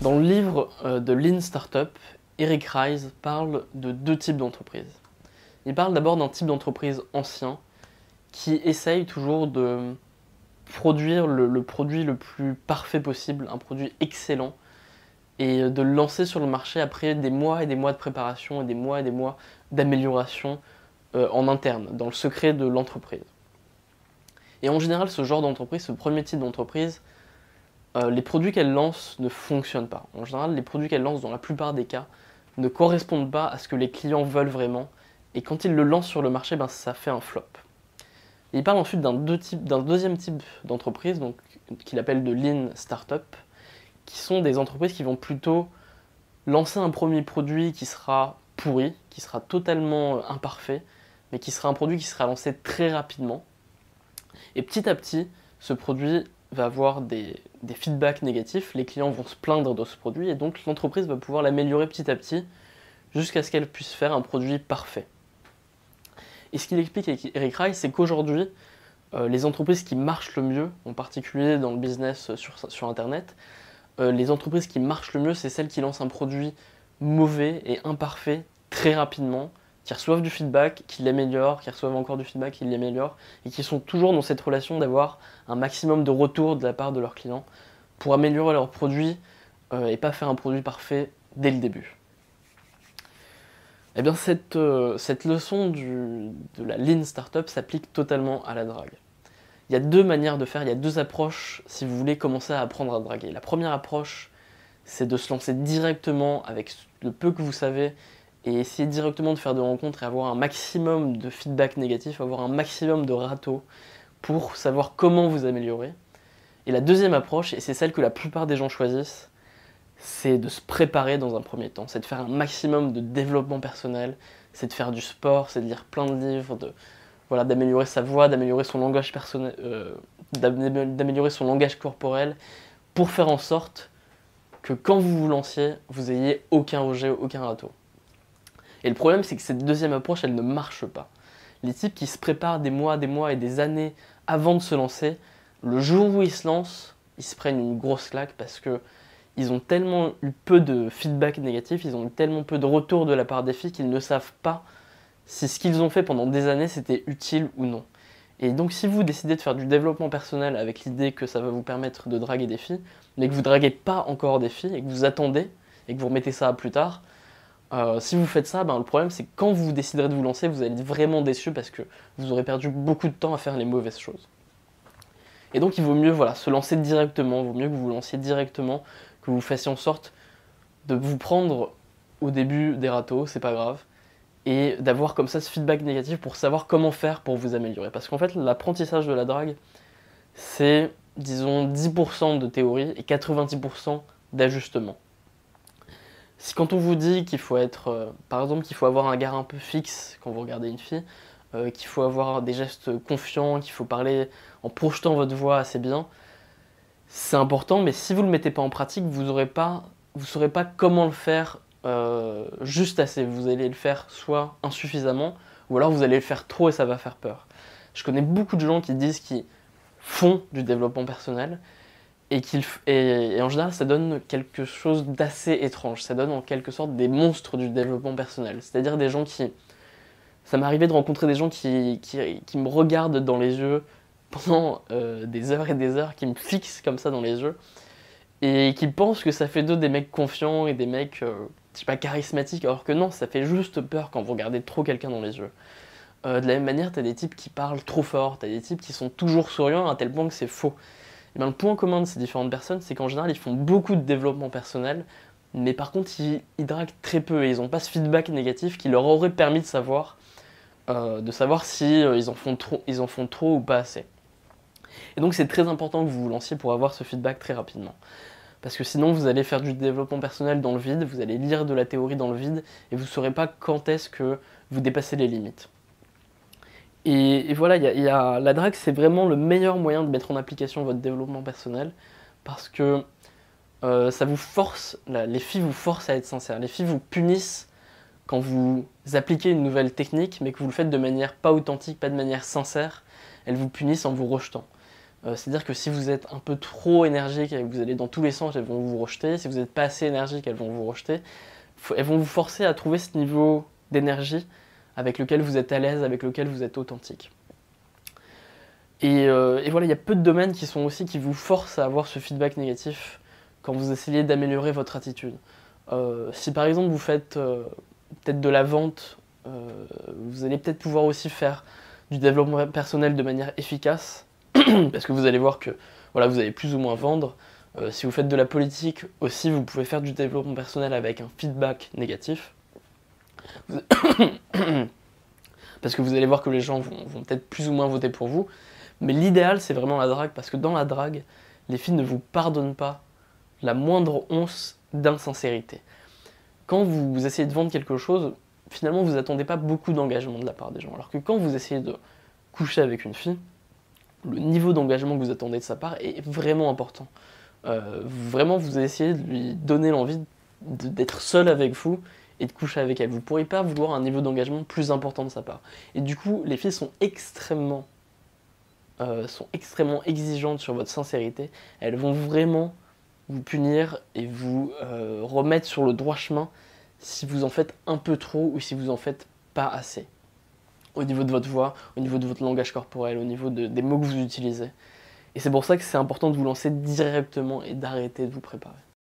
Dans le livre de Lean Startup, Eric Ries parle de deux types d'entreprises. Il parle d'abord d'un type d'entreprise ancien qui essaye toujours de produire le produit le plus parfait possible, un produit excellent, et de le lancer sur le marché après des mois et des mois de préparation et des mois d'amélioration en interne, dans le secret de l'entreprise. Et en général, ce genre d'entreprise, ce premier type d'entreprise, les produits qu'elle lance ne fonctionnent pas. En général, les produits qu'elle lance, dans la plupart des cas, ne correspondent pas à ce que les clients veulent vraiment. Et quand ils le lancent sur le marché, ça fait un flop. Et il parle ensuite d'un deuxième type d'entreprise, qu'il appelle de Lean Startup, qui sont des entreprises qui vont plutôt lancer un premier produit qui sera pourri, qui sera totalement imparfait, mais qui sera un produit qui sera lancé très rapidement. Et petit à petit, ce produit va avoir des feedbacks négatifs, les clients vont se plaindre de ce produit, et donc l'entreprise va pouvoir l'améliorer petit à petit, jusqu'à ce qu'elle puisse faire un produit parfait. Et ce qu'il explique avec Eric Ries, c'est qu'aujourd'hui, les entreprises qui marchent le mieux, en particulier dans le business sur Internet, les entreprises qui marchent le mieux, c'est celles qui lancent un produit mauvais et imparfait très rapidement, qui reçoivent du feedback, qui l'améliorent, qui reçoivent encore du feedback, qui l'améliorent, et qui sont toujours dans cette relation d'avoir un maximum de retours de la part de leurs clients pour améliorer leur produit et pas faire un produit parfait dès le début. Eh bien, cette leçon de la Lean Startup s'applique totalement à la drague. Il y a deux manières de faire, il y a deux approches si vous voulez commencer à apprendre à draguer. La première approche, c'est de se lancer directement avec le peu que vous savez et essayer directement de faire des rencontres et avoir un maximum de feedback négatif, avoir un maximum de râteaux pour savoir comment vous améliorer. Et la deuxième approche, et c'est celle que la plupart des gens choisissent, c'est de se préparer dans un premier temps, c'est de faire un maximum de développement personnel, c'est de faire du sport, c'est de lire plein de livres, d'améliorer sa voix, d'améliorer son langage personnel, d'améliorer son langage corporel, pour faire en sorte que quand vous vous lanciez, vous ayez aucun rejet, aucun râteau. Et le problème, c'est que cette deuxième approche, elle ne marche pas. Les types qui se préparent des mois et des années avant de se lancer, le jour où ils se lancent, ils se prennent une grosse claque parce que ils ont tellement eu peu de feedback négatif, ils ont eu tellement peu de retours de la part des filles qu'ils ne savent pas si ce qu'ils ont fait pendant des années c'était utile ou non. Et donc si vous décidez de faire du développement personnel avec l'idée que ça va vous permettre de draguer des filles, mais que vous ne draguez pas encore des filles et que vous attendez et que vous remettez ça à plus tard, si vous faites ça, le problème c'est que quand vous déciderez de vous lancer, vous allez être vraiment déçu parce que vous aurez perdu beaucoup de temps à faire les mauvaises choses. Et donc il vaut mieux se lancer directement, il vaut mieux que vous vous lanciez directement, que vous fassiez en sorte de vous prendre au début des râteaux, c'est pas grave, et d'avoir comme ça ce feedback négatif pour savoir comment faire pour vous améliorer. Parce qu'en fait, l'apprentissage de la drague, c'est, disons, 10% de théorie et 90% d'ajustement. Quand on vous dit qu'il faut être, par exemple, qu'il faut avoir un regard un peu fixe quand vous regardez une fille, qu'il faut avoir des gestes confiants, qu'il faut parler en projetant votre voix assez bien, c'est important, mais si vous ne le mettez pas en pratique, vous saurez pas comment le faire juste assez. Vous allez le faire soit insuffisamment, ou alors vous allez le faire trop et ça va faire peur. Je connais beaucoup de gens qui disent qu'ils font du développement personnel, et en général ça donne quelque chose d'assez étrange. Ça donne en quelque sorte des monstres du développement personnel. C'est-à-dire des gens qui... Ça m'est arrivé de rencontrer des gens qui me regardent dans les yeux pendant des heures et des heures, qui me fixent comme ça dans les yeux, et qui pensent que ça fait d'eux des mecs confiants et des mecs, je sais pas, charismatiques, alors que non, ça fait juste peur quand vous regardez trop quelqu'un dans les yeux. De la même manière, t'as des types qui parlent trop fort, t'as des types qui sont toujours souriants à tel point que c'est faux. Et le point commun de ces différentes personnes, c'est qu'en général, ils font beaucoup de développement personnel, mais par contre, ils draguent très peu, et ils n'ont pas ce feedback négatif qui leur aurait permis de savoir si ils en font trop ou pas assez. Et donc c'est très important que vous vous lanciez pour avoir ce feedback très rapidement. Parce que sinon vous allez faire du développement personnel dans le vide, vous allez lire de la théorie dans le vide, et vous ne saurez pas quand est-ce que vous dépassez les limites. Et voilà, la drague, c'est vraiment le meilleur moyen de mettre en application votre développement personnel, parce que ça vous force, les filles vous forcent à être sincères, les filles vous punissent quand vous appliquez une nouvelle technique, mais que vous le faites de manière pas authentique, pas de manière sincère, elles vous punissent en vous rejetant. C'est-à-dire que si vous êtes un peu trop énergique et que vous allez dans tous les sens, elles vont vous rejeter. Si vous n'êtes pas assez énergique, elles vont vous rejeter. Elles vont vous forcer à trouver ce niveau d'énergie avec lequel vous êtes à l'aise, avec lequel vous êtes authentique. Et voilà, il y a peu de domaines qui vous forcent à avoir ce feedback négatif quand vous essayez d'améliorer votre attitude. Si par exemple vous faites peut-être de la vente, vous allez peut-être pouvoir aussi faire du développement personnel de manière efficace, parce que vous allez voir que voilà, vous allez plus ou moins vendre. Si vous faites de la politique aussi, vous pouvez faire du développement personnel avec un feedback négatif. Parce que vous allez voir que les gens vont peut-être plus ou moins voter pour vous. Mais l'idéal, c'est vraiment la drague, parce que dans la drague, les filles ne vous pardonnent pas la moindre once d'insincérité. Quand vous essayez de vendre quelque chose, finalement, vous attendez pas beaucoup d'engagement de la part des gens. Alors que quand vous essayez de coucher avec une fille, le niveau d'engagement que vous attendez de sa part est vraiment important. Vraiment, vous essayez de lui donner l'envie d'être seul avec vous et de coucher avec elle. Vous ne pourrez pas vouloir un niveau d'engagement plus important de sa part. Et du coup, les filles sont extrêmement exigeantes sur votre sincérité. Elles vont vraiment vous punir et vous remettre sur le droit chemin si vous en faites un peu trop ou si vous en faites pas assez. Au niveau de votre voix, au niveau de votre langage corporel, au niveau des mots que vous utilisez. Et c'est pour ça que c'est important de vous lancer directement et d'arrêter de vous préparer.